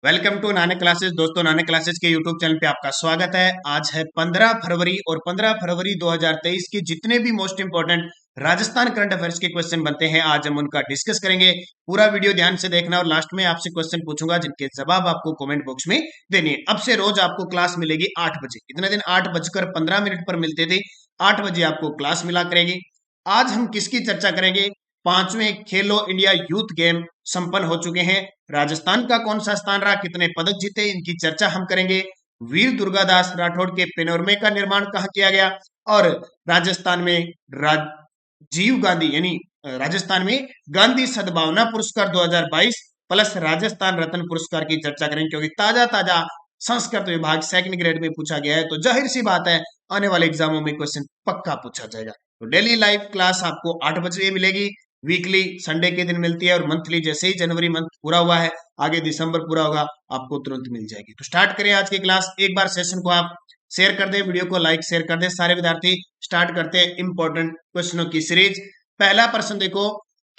Welcome to Nanak classes. दोस्तों, Nanak classes के YouTube channel पे आपका स्वागत है। आज है 15 फरवरी और 15 फरवरी 2023 की जितने भी most important Rajasthan current affairs के क्वेश्चन बनते हैं, आज हम उनका डिस्कस करेंगे। पूरा वीडियो ध्यान से देखना और लास्ट में आपसे क्वेश्चन पूछूंगा जिनके जवाब आपको कमेंट बॉक्स में देने हैं। अब से रोज आपको क्लास मिलेगी 8 बजे। इतने दिन 8:15 पर मिलते थे, 8 बजे आपको क्लास मिला करेगी। आज हम किसकी चर्चा करेंगे? पांचवें खेलो इंडिया यूथ गेम संपन्न हो चुके हैं। राजस्थान का कौन सा स्थान रहा, कितने पदक जीते, इनकी चर्चा हम करेंगे। वीर दुर्गादास राठौड़ के पेनोरमे का निर्माण कहाँ किया गया, और राजस्थान में राजीव गांधी यानी राजस्थान में गांधी सद्भावना पुरस्कार 2022 प्लस राजस्थान रत्न पुरस्कार की चर्चा करेंगे, क्योंकि ताजा ताजा संस्कृत विभाग सेकंड ग्रेड में पूछा गया है, तो जाहिर सी बात है आने वाले एग्जामों में क्वेश्चन पक्का पूछा जाएगा। तो डेली लाइव क्लास आपको 8 बजे मिलेगी। वीकली संडे के दिन मिलती है, और मंथली जैसे ही जनवरी मंथ पूरा हुआ है, आगे दिसंबर पूरा होगा, आपको तुरंत मिल जाएगी। तो स्टार्ट करें आज की क्लास। एक बार सेशन को आप शेयर कर दें, वीडियो को लाइक शेयर कर दें सारे विद्यार्थी। स्टार्ट करते हैं इंपॉर्टेंट क्वेश्चनों की सीरीज। पहला प्रश्न देखो,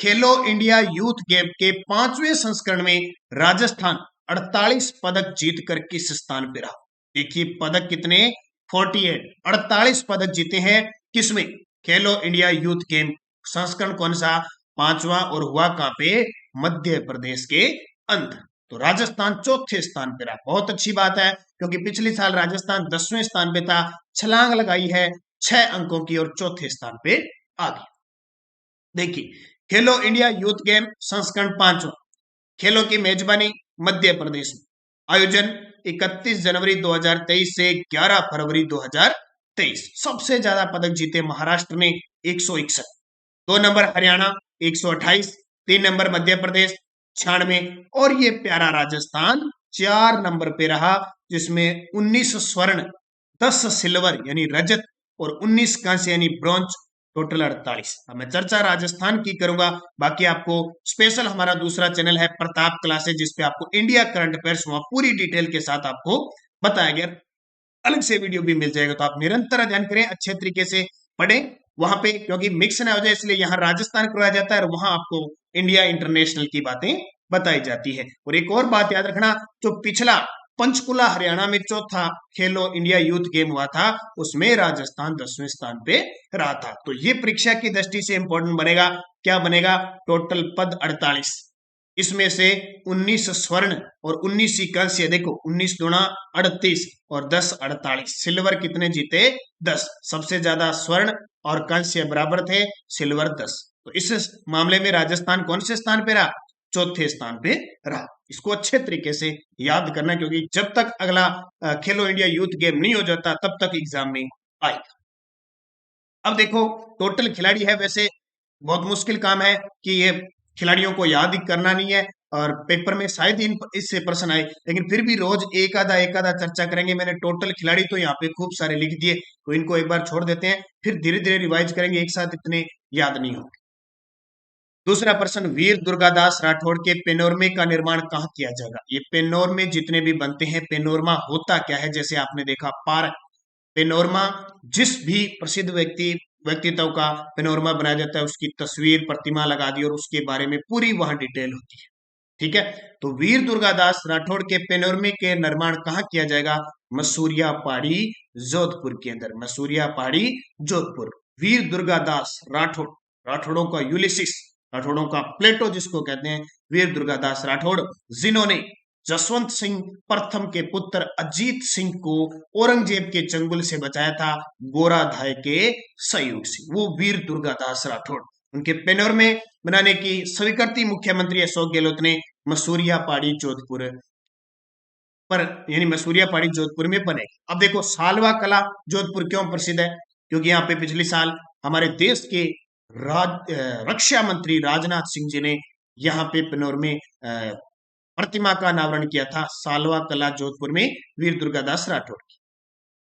खेलो इंडिया यूथ गेम के 5वें संस्करण में राजस्थान 48 पदक जीतकर किस स्थान पे रहा? देखिए पदक कितने, 48, 48 पदक जीते हैं। किसमें? खेलो इंडिया यूथ गेम संस्करण कौन सा? 5वां, और हुआ कहां पे? मध्य प्रदेश के अंदर। तो राजस्थान चौथे स्थान पे रहा। बहुत अच्छी बात है, क्योंकि पिछले साल राजस्थान 10वें स्थान पे था। छलांग लगाई है 6 अंकों की और चौथे स्थान पे आ गया। देखिए खेलो इंडिया यूथ गेम संस्करण 5वां, खेलों की मेजबानी मध्य प्रदेश में। आयोजन 31 जनवरी 2023 से 11 फरवरी 2023। सबसे ज्यादा पदक जीते महाराष्ट्र ने 161, 2 नंबर हरियाणा 128, 3 नंबर मध्य प्रदेश 96, और ये प्यारा राजस्थान 4 नंबर पे रहा, जिसमें 19 स्वर्ण, 10 सिल्वर यानी रजत और 19 कांस्य यानी ब्रॉन्ज, टोटल 48। अब मैं चर्चा राजस्थान की करूंगा। बाकी आपको स्पेशल हमारा दूसरा चैनल है प्रताप क्लासेस, जिसपे आपको इंडिया करंट अफेयर्स वहां पूरी डिटेल के साथ आपको बताया गया, अलग से वीडियो भी मिल जाएगा। तो आप निरंतर अध्ययन करें, अच्छे तरीके से पढ़ें वहां पे, क्योंकि मिक्स ना हो जाए, इसलिए यहाँ राजस्थान करवाया जाता है और वहां आपको इंडिया इंटरनेशनल की बातें बताई जाती है। और एक और बात याद रखना, जो पिछला पंचकुला हरियाणा में चौथा खेलो इंडिया यूथ गेम हुआ था, उसमें राजस्थान 10वें स्थान पे रहा था। तो ये परीक्षा की दृष्टि से इंपॉर्टेंट बनेगा। क्या बनेगा? टोटल पद 48, इसमें से 19 स्वर्ण और 19 ही कांस्य। देखो 19 दूना 38 और 10 48। सिल्वर कितने जीते? 10। सबसे ज्यादा स्वर्ण और कांस्य बराबर थे, सिल्वर 10। तो इस मामले में राजस्थान कौन से स्थान पे रहा? चौथे स्थान पे रहा। इसको अच्छे तरीके से याद करना, क्योंकि जब तक अगला खेलो इंडिया यूथ गेम नहीं हो जाता, तब तक एग्जाम में आएगा। अब देखो टोटल खिलाड़ी है, वैसे बहुत मुश्किल काम है कि ये खिलाड़ियों को याद ही करना नहीं है, और पेपर में शायद इससे प्रश्न आए, लेकिन फिर भी रोज एक आधा चर्चा करेंगे। मैंने टोटल खिलाड़ी तो यहाँ पे खूब सारे लिख दिए, तो इनको एक बार छोड़ देते हैं, फिर धीरे धीरे रिवाइज करेंगे, एक साथ इतने याद नहीं होंगे। दूसरा प्रश्न, वीर दुर्गादास राठौड़ के पेनोरमे का निर्माण कहाँ किया जाएगा? ये पेनोरमे जितने भी बनते हैं, पेनोरमा होता क्या है? जैसे आपने देखा पार्क, पेनोरमा जिस भी प्रसिद्ध व्यक्तित्व का पेनोरमा बनाया जाता है, उसकी तस्वीर प्रतिमा लगा दी और उसके बारे में पूरी वहां डिटेल होती है। ठीक है, तो वीर दुर्गादास राठौड़ के पेनोरमे के निर्माण कहाँ किया जाएगा? मसूरिया पहाड़ी जोधपुर के अंदर। मसूरिया पहाड़ी जोधपुर। वीर दुर्गादास राठौड़, राठौड़ों का यूलिसिस, राठौड़ों का प्लेटो जिसको कहते हैं, वीर दुर्गादास राठौड़, जिन्होंने जसवंत सिंह प्रथम के पुत्र अजीत सिंह को औरंगजेब के चंगुल से बचाया था, गोराधाय के सहयोग से, वो वीर दुर्गादास राठौड़। उनके पेनोरमे बनाने की स्वीकृति मुख्यमंत्री अशोक गहलोत ने मसूरिया पहाड़ी जोधपुर पर, यानी मसूरिया पहाड़ी जोधपुर में बनेगी। अब देखो सालवा कला जोधपुर क्यों प्रसिद्ध है? क्योंकि यहाँ पे पिछले साल हमारे देश के रक्षा मंत्री राजनाथ सिंह जी ने यहाँ पे पेनोरमे प्रतिमा का अनावरण किया था, सालवा कला जोधपुर में वीर दुर्गादास राठौड़ की।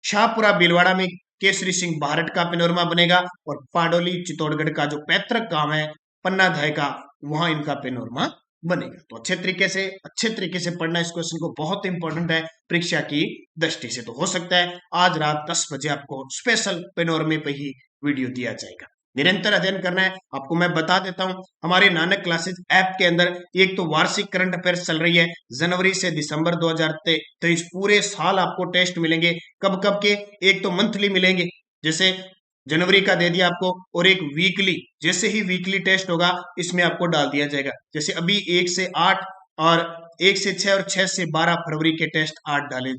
शाहपुरा भीलवाड़ा में केसरी सिंह बारट का पेनोरमा बनेगा, और पाडोली चित्तौड़गढ़ का जो पैतृक गांव है पन्नाधाय का, वहां इनका पेनोरमा बनेगा। तो अच्छे तरीके से पढ़ना इस क्वेश्चन को, बहुत इंपॉर्टेंट है परीक्षा की दृष्टि से। तो हो सकता है आज रात 10 बजे आपको स्पेशल पेनोरमे पे ही वीडियो दिया जाएगा। निरंतर अध्ययन करना है। आपको मैं बता देता हूं, हमारे नानक क्लासेस ऐप के अंदर एक तो वार्षिक करंट अफेयर्स चल रही है, जनवरी से दिसंबर 2023 पूरे साल आपको टेस्ट मिलेंगे। कब कब के? एक तो मंथली मिलेंगे, जैसे जनवरी का दे दिया आपको, और एक वीकली, जैसे ही वीकली टेस्ट होगा इसमें आपको डाल दिया जाएगा। जैसे अभी 1 से 8 और 1 से 6 और 6 से 12 फरवरी के टेस्ट 8 डाले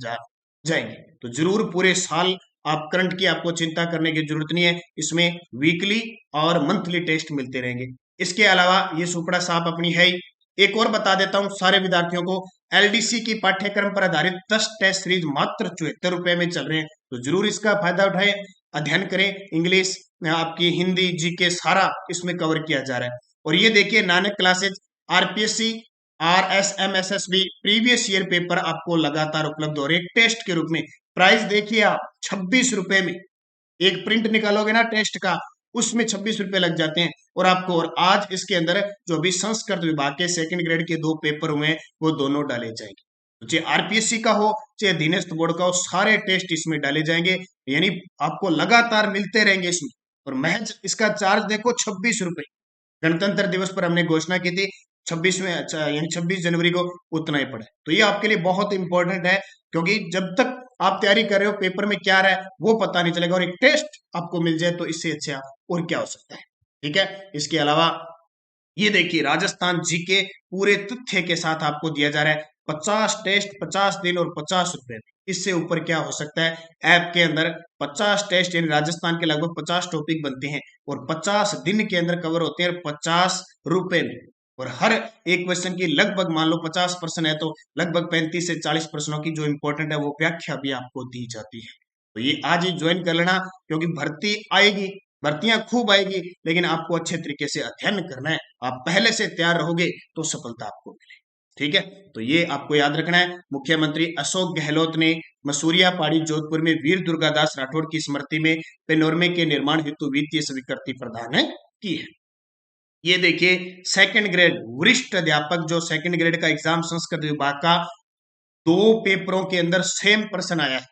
जाएंगे। तो जरूर पूरे साल आप करंट की आपको चिंता करने की जरूरत नहीं है, इसमें वीकली और मंथली टेस्ट मिलते रहेंगे। इसके अलावा ये सुपड़ा साहब अपनी है ही। एक और बता देता हूं सारे विद्यार्थियों को, एलडीसी की पाठ्यक्रम पर आधारित 10 टेस्ट सीरीज मात्र 74 रुपए में चल रहे हैं, तो जरूर इसका फायदा उठाएं, अध्ययन करें। इंग्लिश, आपकी हिंदी, जीके सारा इसमें कवर किया जा रहा है। और ये देखिए Nanak classes RPSC RSMSSB previous year paper आपको लगातार उपलब्ध हो रहे हैं टेस्ट के रूप में। प्राइस देखिए आप 26 रुपए में, एक प्रिंट निकालोगे ना टेस्ट का, उसमें 26 रुपए लग जाते हैं। और आपको, और आज इसके अंदर जो अभी संस्कृत विभाग के सेकंड ग्रेड के 2 पेपर हुए हैं वो दोनों डाले जाएंगे, तो चाहे आरपीएससी का हो चाहे अधीनस्थ बोर्ड का हो, सारे टेस्ट इसमें डाले जाएंगे, यानी आपको लगातार मिलते रहेंगे इसमें। और महज इसका चार्ज देखो 26 रुपए। गणतंत्र दिवस पर हमने घोषणा की थी 26 में, अच्छा यानी 26 जनवरी को उतना ही पड़ा। तो ये आपके लिए बहुत इंपॉर्टेंट है, क्योंकि जब तक आप तैयारी कर रहे हो पेपर में क्या रहा है वो पता नहीं चलेगा, और एक टेस्ट आपको मिल जाए तो इससे अच्छा और क्या हो सकता है। ठीक है, इसके अलावा ये देखिए राजस्थान जीके पूरे तथ्य के साथ आपको दिया जा रहा है, 50 टेस्ट 50 दिन और 50 रुपए में। इससे ऊपर क्या हो सकता है? ऐप के अंदर 50 टेस्ट यानी राजस्थान के लगभग 50 टॉपिक बनते हैं और 50 दिन के अंदर कवर होते हैं 50 रुपए में। और हर एक क्वेश्चन की लगभग मान लो 50% है तो लगभग 35 से 40 प्रश्नों की जो इंपॉर्टेंट है वो व्याख्या भी आपको दी जाती है। तो ये आज ही ज्वाइन कर लेना, क्योंकि भर्ती आएगी, भर्तियां खूब आएगी, लेकिन आपको अच्छे तरीके से अध्ययन करना है। आप पहले से तैयार रहोगे तो सफलता आपको मिलेगी। ठीक है, तो ये आपको याद रखना है। मुख्यमंत्री अशोक गहलोत ने मसूरिया पहाड़ी जोधपुर में वीर दुर्गादास राठौड़ की स्मृति में पेनोरमे के निर्माण हेतु वित्तीय स्वीकृति प्रदान की है। ये देखिए सेकंड ग्रेड वरिष्ठ अध्यापक, जो सेकंड ग्रेड का एग्जाम संस्कृत विभाग का 2 पेपरों के अंदर सेम प्रश्न आया है।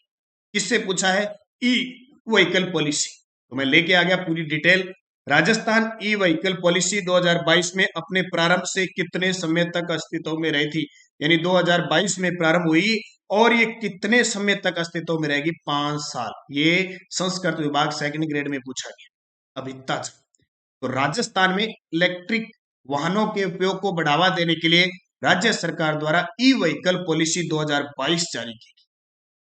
किससे पूछा है? E vehicle policy. तो मैं लेके आ गया पूरी detail. Rajasthan e vehicle policy 2022 में अपने प्रारंभ से कितने समय तक अस्तित्व में रही थी, यानी 2022 में प्रारंभ हुई और ये कितने समय तक अस्तित्व में रहेगी? 5 साल। ये संस्कृत विभाग सेकंड ग्रेड में पूछा गया। अब इतना तो राजस्थान में इलेक्ट्रिक वाहनों के उपयोग को बढ़ावा देने के लिए राज्य सरकार द्वारा ई व्हीकल पॉलिसी 2022 जारी की गई।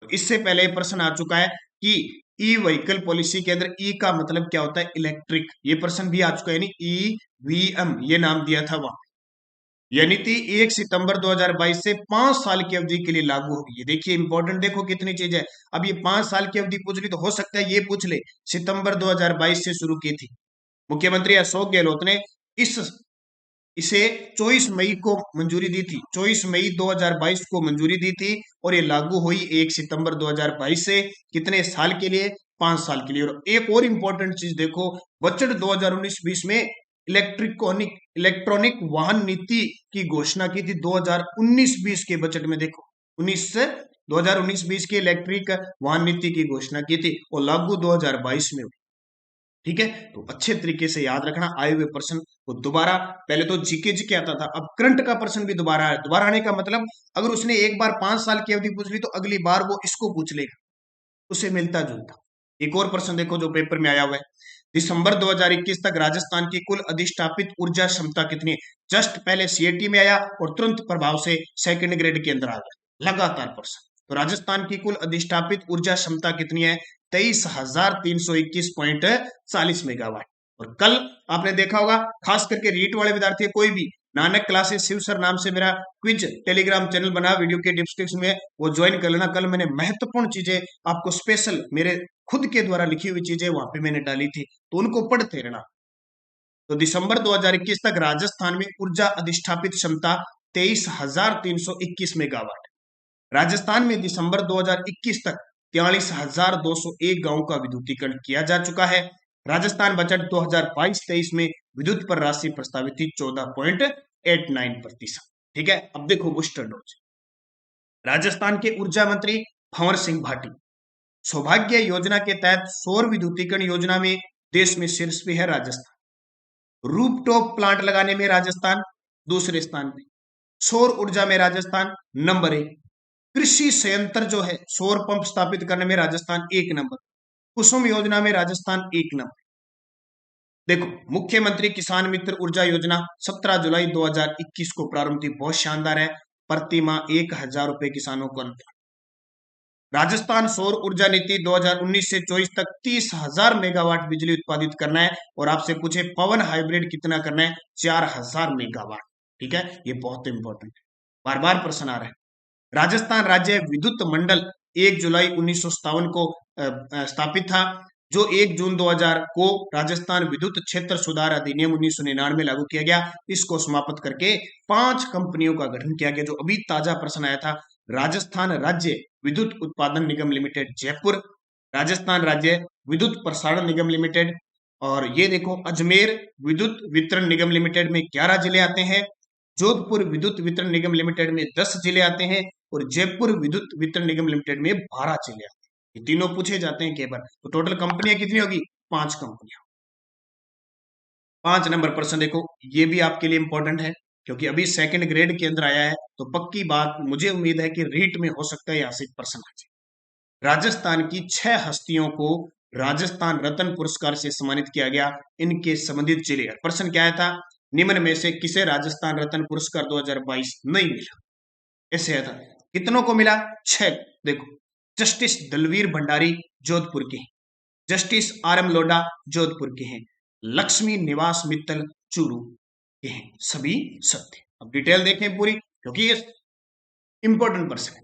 तो इससे पहले प्रश्न आ चुका है कि ई व्हीकल पॉलिसी के अंदर ई का मतलब क्या होता है? इलेक्ट्रिक। ये प्रश्न भी आ चुका है, यानी ईवीएम ये नाम दिया था वहां। यह नीति 1 सितंबर 2022 से 5 साल की अवधि के लिए लागू होगी। ये देखिए इंपॉर्टेंट, देखो कितनी चीज है। अब ये 5 साल की अवधि पूछ ली तो हो सकता है ये पूछ ले सितंबर 2022 से शुरू की थी। मुख्यमंत्री अशोक गहलोत ने इसे 24 मई को मंजूरी दी थी, 24 मई 2022 को मंजूरी दी थी, और ये लागू हुई 1 सितंबर 2022 से। कितने साल के लिए? 5 साल के लिए। और एक और इंपॉर्टेंट चीज देखो, बजट 2019-20 में इलेक्ट्रॉनिक वाहन नीति की घोषणा की थी 2019-20 के बजट में। देखो 2019-20 की इलेक्ट्रिक वाहन नीति की घोषणा की थी और लागू 2022 में हुई। ठीक है, तो अच्छे तरीके से याद रखना आए हुए प्रश्न को दोबारा। पहले तो जीके आता था, अब करंट का प्रश्न भी दोबारा है। दोबारा आने का मतलब अगर उसने एक बार 5 साल की अवधि पूछ ली तो अगली बार वो इसको पूछ लेगा, उसे मिलता जुलता। एक और प्रश्न देखो जो पेपर में आया हुआ है, दिसंबर 2021 तक राजस्थान की कुल अधिष्ठापित ऊर्जा क्षमता कितनी है? जस्ट पहले सीएटी में आया और तुरंत प्रभाव से सेकंड ग्रेड के अंदर आ गया, लगातार प्रश्न। तो राजस्थान की कुल अधिष्ठापित ऊर्जा क्षमता कितनी है? 23,321.40 मेगावाट। और कल आपने देखा होगा, खास करके रीट वाले विद्यार्थी, कोई भी नानक क्लासेस शिव सर नाम से मेरा क्विज टेलीग्राम चैनल बना, वीडियो के डिस्क्रिप्शन में वो ज्वाइन कर लेना। कल मैंने महत्वपूर्ण चीजें आपको स्पेशल मेरे खुद के द्वारा लिखी हुई चीजें वहां पे मैंने डाली थी, तो उनको पढ़ते रहना। तो दिसंबर 2021 तक राजस्थान में ऊर्जा अधिष्ठापित क्षमता 23,321 मेगावाट। राजस्थान में दिसंबर 2021 तक 43,201 गांवों का विद्युतीकरण किया जा चुका है। राजस्थान बजट 2022-23 में विद्युत पर राशि प्रस्तावित थी 14.89%। ठीक है, अब देखो बूस्टर डोज। राजस्थान के ऊर्जा मंत्री भंवर सिंह भाटी सौभाग्य योजना के तहत सौर विद्युतीकरण योजना में देश में शीर्ष पे है राजस्थान। रूफटॉप प्लांट लगाने में राजस्थान दूसरे स्थान पे। सौर ऊर्जा में राजस्थान नंबर 1। कृषि संयंत्र जो है सौर पंप स्थापित करने में राजस्थान 1 नंबर। कुसुम योजना में राजस्थान 1 नंबर। देखो, मुख्यमंत्री किसान मित्र ऊर्जा योजना 17 जुलाई 2021 को प्रारंभ थी, बहुत शानदार है। प्रति माह 1,000 रुपए किसानों को अनुदान। राजस्थान सौर ऊर्जा नीति 2019 से 24 तक 30,000 मेगावाट बिजली उत्पादित करना है। और आपसे पूछे पवन हाइब्रिड कितना करना है, 4,000 मेगावाट। ठीक है, ये बहुत इंपॉर्टेंट है, बार बार प्रश्न आ रहा है। राजस्थान राज्य विद्युत मंडल 1 जुलाई 1957 को स्थापित था, जो 1 जून 2000 को राजस्थान विद्युत क्षेत्र सुधार अधिनियम 1999 में लागू किया गया। इसको समाप्त करके 5 कंपनियों का गठन किया गया। जो अभी ताजा प्रश्न आया था, राजस्थान राज्य विद्युत उत्पादन निगम लिमिटेड जयपुर, राजस्थान राज्य विद्युत प्रसारण निगम लिमिटेड, और ये देखो अजमेर विद्युत वितरण निगम लिमिटेड में 11 जिले आते हैं, जोधपुर विद्युत वितरण निगम लिमिटेड में 10 जिले आते हैं, और जयपुर विद्युत वितरण निगम लिमिटेड में 12 जिले आते हैं। ये तीनों पूछे जाते हैं केवल। तो टोटल कंपनियां कितनी होगी, 5 कंपनियां। 5 नंबर प्रश्न देखो, ये भी आपके लिए इंपॉर्टेंट है, क्योंकि अभी सेकंड ग्रेड के अंदर आया है, तो पक्की बात मुझे उम्मीद है कि रीट में हो सकता है यहां से प्रश्न आ जाए। राजस्थान की 6 हस्तियों को राजस्थान रत्न पुरस्कार से सम्मानित किया गया, इनके संबंधित जिले। प्रश्न क्या था, निम्न में से किसे राजस्थान रत्न पुरस्कार 2022 नहीं मिला? ऐसे था, कितनों को मिला, 6। देखो, जस्टिस दलवीर भंडारी जोधपुर के हैं, justice R M Lodha Jodhpur के हैं, लक्ष्मी निवास मित्तल चूरू के हैं, सभी सत्य। अब डिटेल देखें पूरी, क्योंकि ये इंपॉर्टेंट प्रश्न है।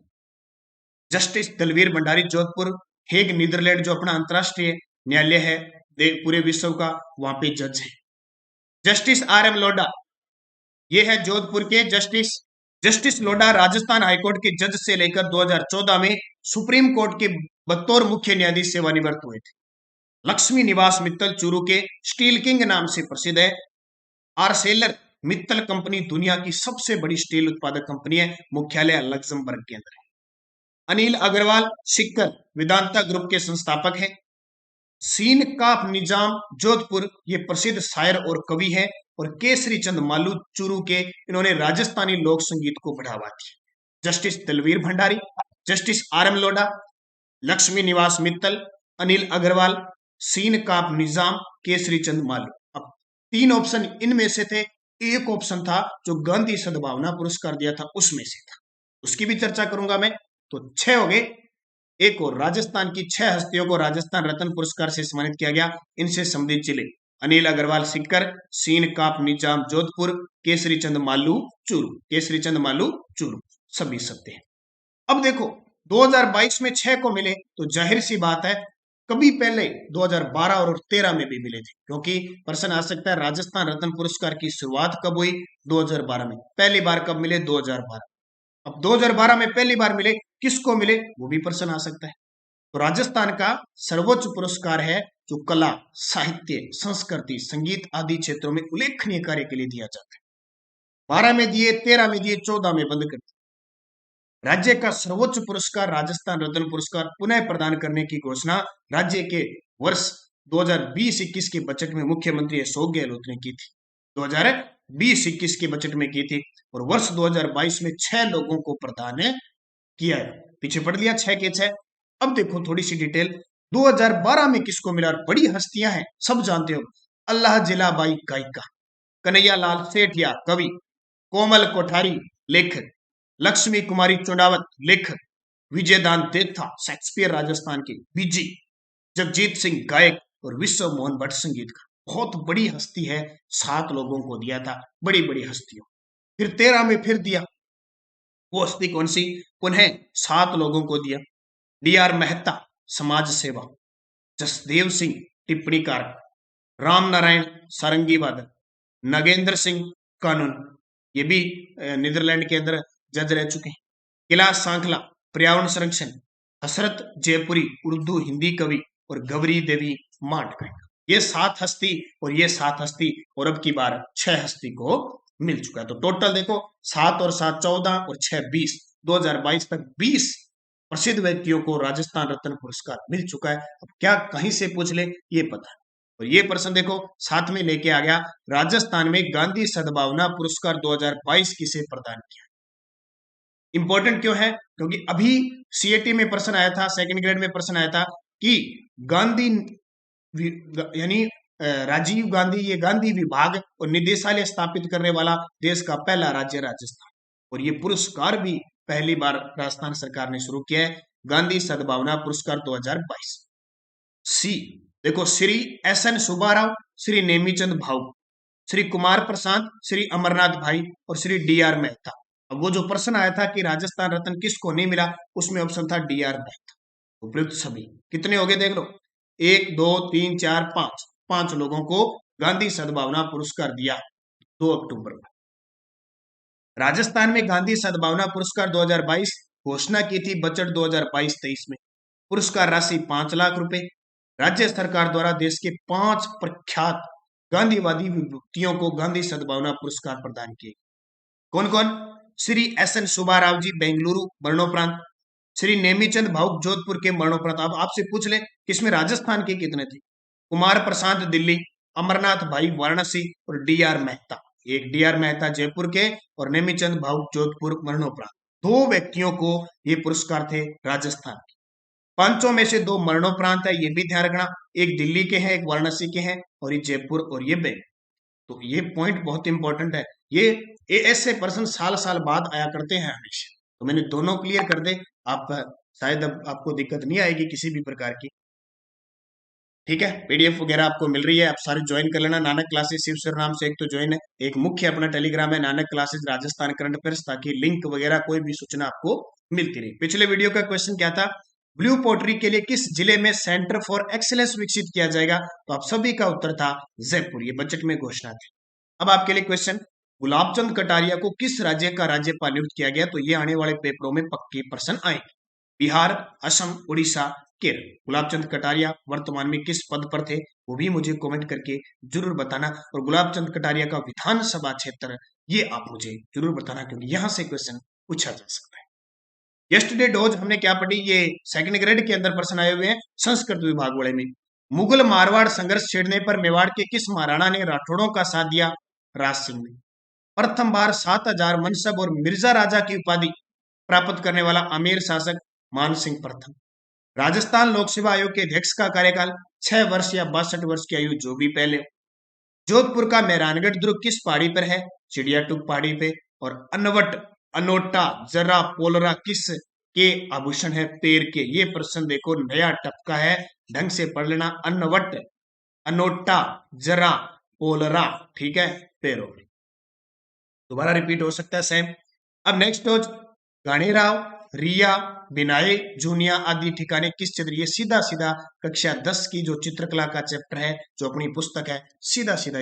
Justice Dalveer Bhandari Jodhpur, Hague Netherland जो अपना अंतरराष्ट्रीय न्यायालय है पूरे विश्व का, वहां पे जज है। जस्टिस आर एम लोढ़ा, ये है जोधपुर के justice. Justice Lodha Rajasthan high court के जज से लेकर 2014 में सुप्रीम कोर्ट के बतौर मुख्य न्यायाधीश सेवानिवृत्त हुए थे। लक्ष्मी निवास मित्तल चूरू के स्टील किंग नाम से प्रसिद्ध है। आर्सेलर मित्तल कंपनी दुनिया की सबसे बड़ी स्टील उत्पादक कंपनी है, मुख्यालय लक्समबर्ग के अंदर है। अनिल अग्रवाल सिक्कर वेदांता ग्रुप के संस्थापक हैं। सीन काफ निजाम जोधपुर, ये प्रसिद्ध शायर और कवि है। और केसरी चंद मालू चूरू के, इन्होंने राजस्थानी लोक संगीत को बढ़ावा दिया। Justice Dalveer Bhandari, justice R M Lodha, Lakshmi Niwas Mittal, Anil Agarwal, Sheen Kaaf Nizam, Kesari Chand Malu. अब 3 ऑप्शन इनमें से थे, एक ऑप्शन था जो गांधी सद्भावना पुरस्कार दिया था उसमें से था, उसकी भी चर्चा करूंगा मैं। तो 6 हो गए। एक और, राजस्थान की 6 हस्तियों को राजस्थान रत्न पुरस्कार से सम्मानित किया गया, इनसे संबंधित जिले अनिल अग्रवाल सिक्कर, सीन काप निजाम जोधपुर, केसरी चंद मालू चूरू, केसरी चंद मालू चूरू, सभी सत्य हैं। अब देखो 2022 में 6 को मिले, तो जाहिर सी बात है कभी पहले 2012 और 13 में भी मिले थे, क्योंकि प्रश्न आ सकता है राजस्थान रत्न पुरस्कार की शुरुआत कब हुई, 2012 में। पहली बार कब मिले, 2012। अब 2012 में पहली बार मिले, किसको मिले वो भी प्रश्न आ सकता है। तो राजस्थान का सर्वोच्च पुरस्कार है जो कला, साहित्य, संस्कृति, संगीत आदि क्षेत्रों में उल्लेखनीय कार्य के लिए दिया जाता है। 12 में दिए, 13 में दिए, 14 में बंद कर दिए। राज्य का सर्वोच्च पुरस्कार राजस्थान रत्न पुरस्कार पुनः प्रदान करने की घोषणा राज्य के वर्ष 2020-21 के बजट में मुख्यमंत्री अशोक गहलोत ने की थी। 2020-21 के बजट में की थी, और वर्ष 2022 में 6 लोगों को प्रदान किया है। पीछे पढ़ लिया 6 के 6। अब देखो थोड़ी सी डिटेल, 2012 में किसको मिला, बड़ी हस्तियां हैं, सब जानते हो। अल्लाह जिलाबाई गायिका, कन्हैया लाल सेठिया कवि, कोमल कोठारी लेखक, लक्ष्मी कुमारी चुंडावत लेखक, विजयदान देथा शेक्सपियर राजस्थान के, बीजी, जगजीत सिंह गायक, और विश्व मोहन भट्ट संगीतकार। बहुत बड़ी हस्ती है, 7 लोगों को दिया था, बड़ी बड़ी हस्तियों। फिर 13 में फिर दिया, वो हस्ती कौन सी, पुनः 7 लोगों को दिया। डी आर मेहता समाज सेवा, जसदेव सिंह टिप्पणीकार, राम नारायण सारंगी वादक, नागेंद्र सिंह कानून, ये भी नीदरलैंड के अंदर जज रह चुके हैं। किला सांखला पर्यावरण संरक्षण, हसरत जयपुरी उर्दू हिंदी कवि, और गौरी देवी मांड। ये 7 हस्ती और ये 7 हस्ती, और अब की बार 6 हस्ती को मिल चुका है। तो टोटल देखो 7 और 7 14 और 6 20, 2022 तक 20 प्रसिद्ध व्यक्तियों को राजस्थान रत्न पुरस्कार मिल चुका है। अब क्या कहीं से पूछ ले ये पता है। और ये प्रश्न देखो साथ में लेके आ गया, राजस्थान में गांधी सद्भावना पुरस्कार 2022 किसे प्रदान किया। इंपॉर्टेंट क्यों है, क्योंकि अभी सीएटी में प्रश्न आया था, सेकंड ग्रेड में प्रश्न आया था कि गांधी यानी राजीव गांधी, ये गांधी विभाग और निदेशालय स्थापित करने वाला देश का पहला राज्य राजस्थान, और ये पुरस्कार भी पहली बार राजस्थान सरकार ने शुरू किया है, गांधी सद्भावना पुरस्कार 2022। सी देखो, श्री एस.एन. सुब्बाराव, श्री नेमीचंद भाऊ, श्री कुमार प्रसाद, श्री अमरनाथ भाई और श्री डी.आर. मेहता। अब वो जो प्रश्न आया था कि राजस्थान रत्न किसको नहीं मिला, उसमें ऑप्शन था डी.आर. मेहता। उपयुक्त सभी कितने हो गए देख लो, 1 2 3 4 5, 5 लोगों को गांधी सद्भावना पुरस्कार दिया 2 अक्टूबर को। राजस्थान में गांधी सद्भावना पुरस्कार 2022 घोषणा की थी बजट 2022-23 में। पुरस्कार राशि 5 लाख रुपए। राज्य सरकार द्वारा देश के 5 प्रख्यात गांधीवादी विभूतियों को गांधी सद्भावना पुरस्कार प्रदान किए। कौन कौन? श्री एस.एन. सुब्बाराव जी बेंगलुरु मरणोपरांत, श्री नेमीचंद भाऊ जोधपुर के मरणोपरांत। अब आपसे पूछ ले किसमें राजस्थान के कितने थे? कुमार प्रसाद दिल्ली, अमरनाथ भाई वाराणसी और डी.आर. मेहता। एक डी.आर. मेहता जयपुर के और नेमीचंद भाऊ जोधपुर मरणोपरांत। 2 व्यक्तियों को ये पुरस्कार थे राजस्थान के। 5 में से 2 मरणोपरांत है, ये भी ध्यान रखना। एक दिल्ली के हैं, एक वाराणसी के हैं, और ये जयपुर और ये बेंगलुरु। तो ये पॉइंट बहुत इंपॉर्टेंट है। ये ऐसे प्रश्न साल साल बाद आया करते हैं हमेशा, तो मैंने दोनों क्लियर कर दे, आप शायद अब आपको दिक्कत नहीं आएगी किसी भी प्रकार की। ठीक है, पीडीएफ वगैरह आपको मिल रही है, आप सारे ज्वाइन कर लेना। नानक क्लासेस शिव सर नाम से एक तो ज्वाइन है, एक मुख्य अपना टेलीग्राम है Nanak classes Rajasthan current affairs, ताकि लिंक वगैरह कोई भी सूचना आपको मिलती रही। पिछले वीडियो का क्वेश्चन क्या था, ब्लू पोट्री के लिए किस जिले में सेंटर फॉर एक्सीलेंस विकसित किया जाएगा? तो आप सभी का उत्तर था जयपुर, ये बजट में घोषणा थी। अब आपके लिए क्वेश्चन, गुलाबचंद कटारिया को किस राज्य का राज्यपाल नियुक्त किया गया? तो ये आने वाले पेपरों में पक्के प्रश्न आएंगे। बिहार, असम, उड़ीसा, केरल। गुलाबचंद कटारिया वर्तमान में किस पद पर थे, वो भी मुझे कमेंट करके जरूर बताना। और गुलाबचंद कटारिया का विधानसभा क्षेत्र ये आप मुझे जरूर बताना, क्योंकि यहां से क्वेश्चन पूछा जा सकता है। यस्टरडे डोज हमने क्या पढ़ी, ये सेकंड ग्रेड के अंदर प्रश्न आए हुए हैं संस्कृत विभाग वाले में। मुगल मारवाड़ संघर्ष छेड़ने पर मेवाड़ के किस महाराणा ने राठौड़ों का साथ दिया? राज सिंह ने। प्रथम बार 7000 मनसब और मिर्जा राजा की उपाधि प्राप्त करने वाला आमेर शासक मान सिंह प्रथम। राजस्थान लोक सेवा आयोग के अध्यक्ष का कार्यकाल 6 वर्ष या 62 वर्ष की आयु, जो भी पहले। जोधपुर का मेहरानगढ़ दुर्ग किस पहाड़ी पर है? चिड़ियाटूक पहाड़ी पे। और अनवट, अनोटा, जरा, पोलरा किस के आभूषण है? पैर के। ये प्रश्न देखो नया टपका है, ढंग से पढ़ लेना। अनवट, अनोटा, जरा, पोलरा, ठीक है, पैरों में। दोबारा रिपीट हो सकता है सेम। अब नेक्स्ट हो गाणेराव, रिया, बिनाए, जूनिया आदि ठिकाने किस चित्र? ये सीधा सीधा कक्षा 10 की जो चित्रकला का चैप्टर है, जो अपनी पुस्तक है, सीधा सीधा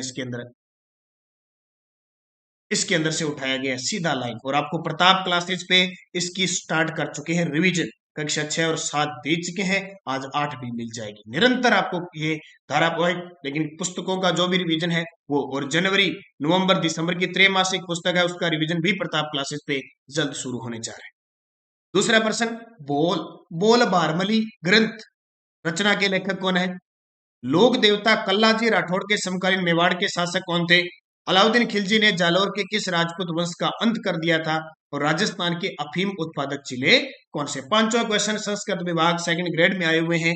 इसके अंदर से उठाया गया है, सीधा लाइन। और आपको प्रताप क्लासेज पे इसकी स्टार्ट कर चुके हैं रिवीजन, कक्षा 6 और 7 दे चुके हैं, आज 8 भी मिल जाएगी। निरंतर आपको ये धारावाहिक, लेकिन पुस्तकों का जो भी रिवीजन है वो, और जनवरी, नवंबर, दिसंबर की त्रैमासिक पुस्तक है, उसका रिवीजन भी प्रताप क्लासेज पे जल्द शुरू होने जा रहा है। दूसरा प्रश्न, बोल बारमली ग्रंथ रचना के लेखक कौन है? लोक देवता कल्लाजी राठौड़ के समकालीन मेवाड़ के शासक कौन थे? अलाउद्दीन खिलजी ने जालौर के किस राजपूत वंश का अंत कर दिया था? और राजस्थान के अफीम उत्पादक जिले कौन से? 5वां क्वेश्चन संस्कृत विभाग सेकंड ग्रेड में आए हुए हैं,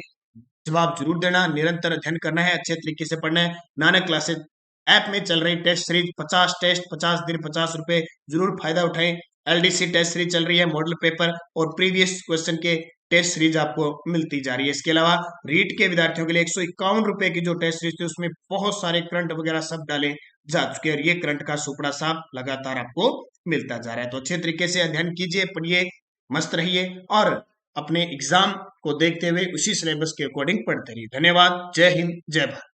जवाब जरूर देना, निरंतर अध्ययन करना है, अच्छे तरीके से पढ़ना है। नानक क्लासेस ऐप में चल रही टेस्ट सीरीज 50 टेस्ट 50 दिन 50 रुपए, जरूर फायदा उठाएं। एलडीसी टेस्ट सीरीज चल रही है, मॉडल पेपर और प्रीवियस क्वेश्चन के टेस्ट सीरीज आपको मिलती जा रही है। इसके अलावा रीट के विद्यार्थियों के लिए 151 रुपए की जो टेस्ट सीरीज थी, उसमें बहुत सारे करंट वगैरह सब डाले जा चुके हैं, और ये करंट का सुपड़ा साफ लगातार आपको मिलता जा रहा है। तो अच्छे तरीके से अध्ययन कीजिए, पढ़िए, मस्त रहिए, और अपने एग्जाम को देखते हुए उसी सिलेबस के अकॉर्डिंग पढ़ते रहिए। धन्यवाद। जय हिंद, जय भारत।